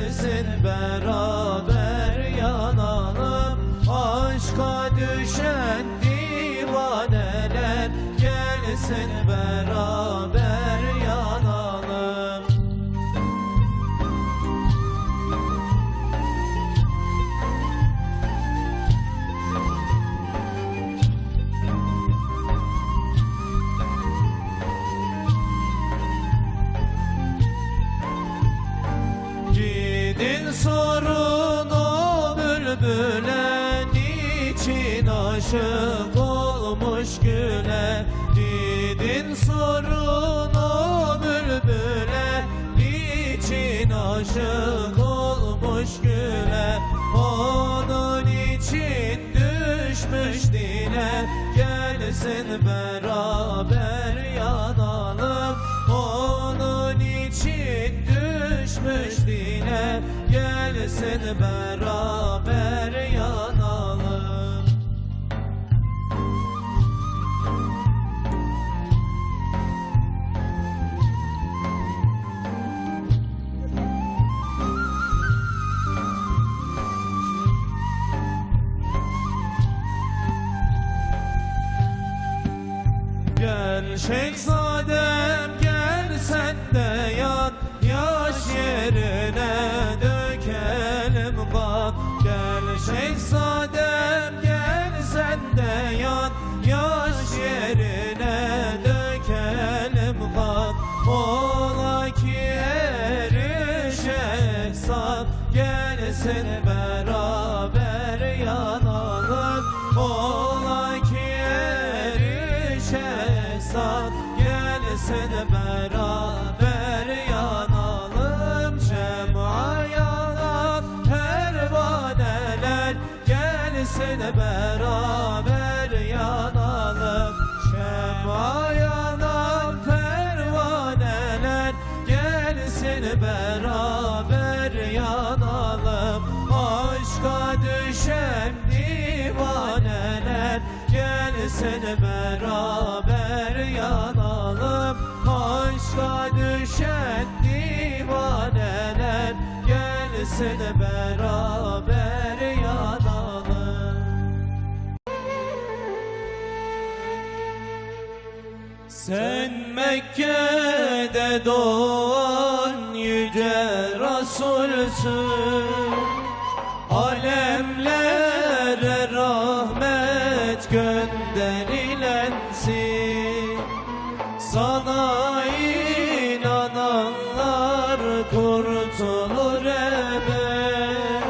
gelsin beraber yanalım. Aşka düşen divaneler gelsin beraber yanalım. Gidin sorun o bülbüle, niçin aşık olmuş güle. Gidin sorun o bülbüle, niçin aşık olmuş güle. Onun için düşmüş dile, gelsin beraber yanalım. Onun için düşmüş dile, gelsin beraber yanalım. Gel şehzadem gel sen de yat, yaş yerine dökelim kan. Gel şehzadem gel sen de yat, yaş yerine dökelim kan. Ola ki eriş ehsan, gelsin beraber yanalım. Ola ki eriş ehsan, gelsin beraber yanalım. Cema yanan pervaneler gelsin beraber yanalım. Cema yanan pervaneler gelsin beraber yanalım. Aşka düşen divaneler gelsin beraber yanalım. Aşka düşen divaneler gelsin beraber yanalım. Sen Mekke'de doğan yüce Resulsün, alemlere rahmet gönderilensin. Sana inananlar kurtulur ebed,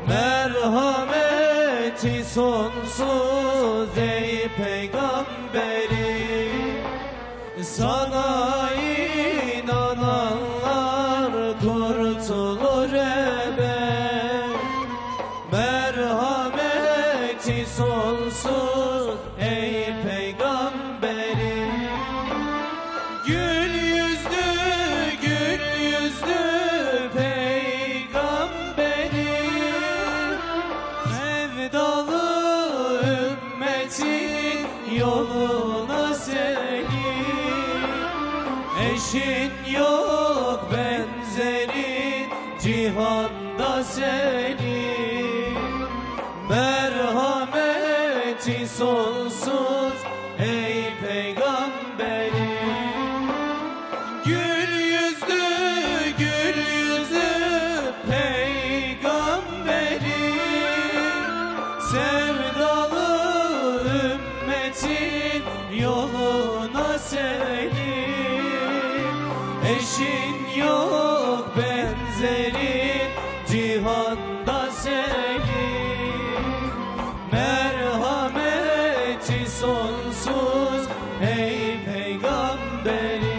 merhameti sonsuz ey peygamberim. Sana inananlar kurtulur ebed, merhameti sonsuz ey peygamberim. Gül yüzlü peygamberim, sevdalı ümmetin yoluna senin. Eşin yok benzerin cihanda senin, merhameti sonsuz ey peygamberim. Gül yüzlü peygamberim, sevdalı ümmetin yoluna senin. Eşin yok benzerin cihanda senin, merhameti sonsuz ey peygamberim.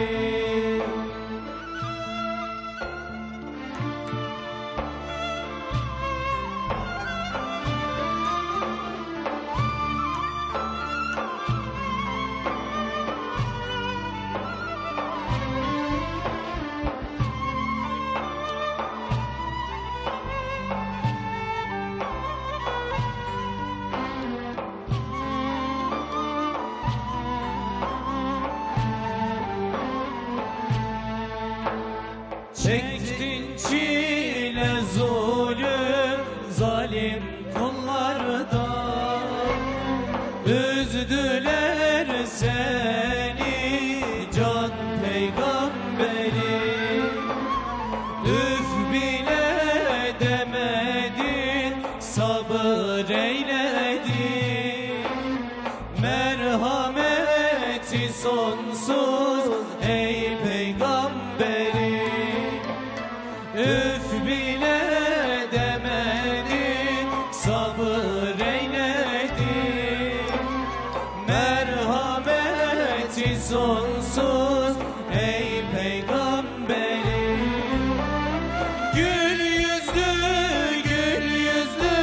Çektin çile bile demedin, sabır eyledin. Merhameti sonsuz ey peygamberim. Gül yüzlü, gül yüzlü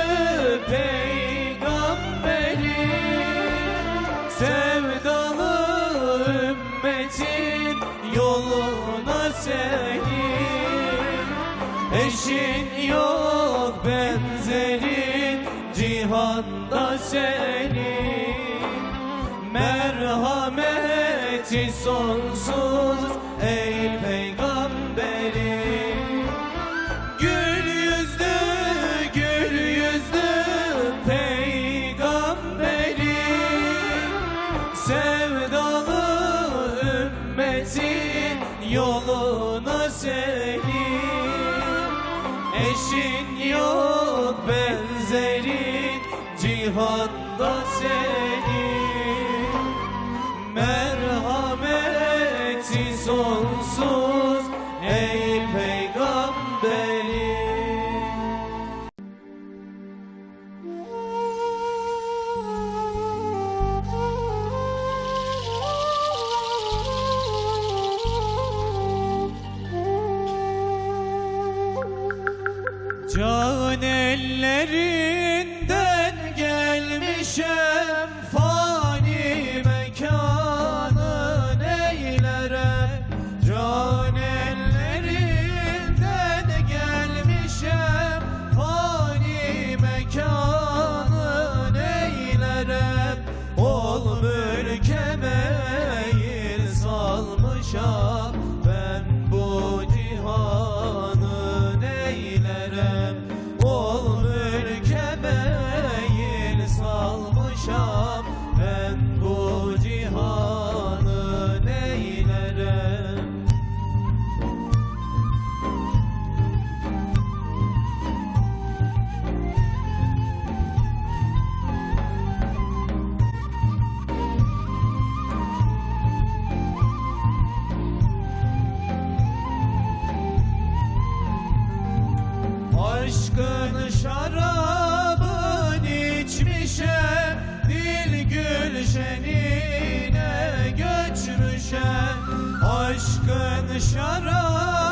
peygamberim. Sevdalı ümmetin yoluna senin. Eşin yok benzerin cihanda senin. Merhameti sonsuz ey peygamberim. Gül yüzlü, gül yüzlü peygamberim. Sevdalı ümmetin yoluna senin. Eşin yok benzerin cihanda senin. Merhameti sonsuz ey peygamberim. Can ellerinden gelmişem fani mekanın eylere. Can ellerinden gelmişem fani mekanın eylere. Ol mülke meyil salmışam ben bu cihanın eylerem. Ol mülke meyil salmışam ben bu cihanın eylerem. Aşkın şarabın içmişem, dil gülşenine göçmüşem. Aşkın şarabın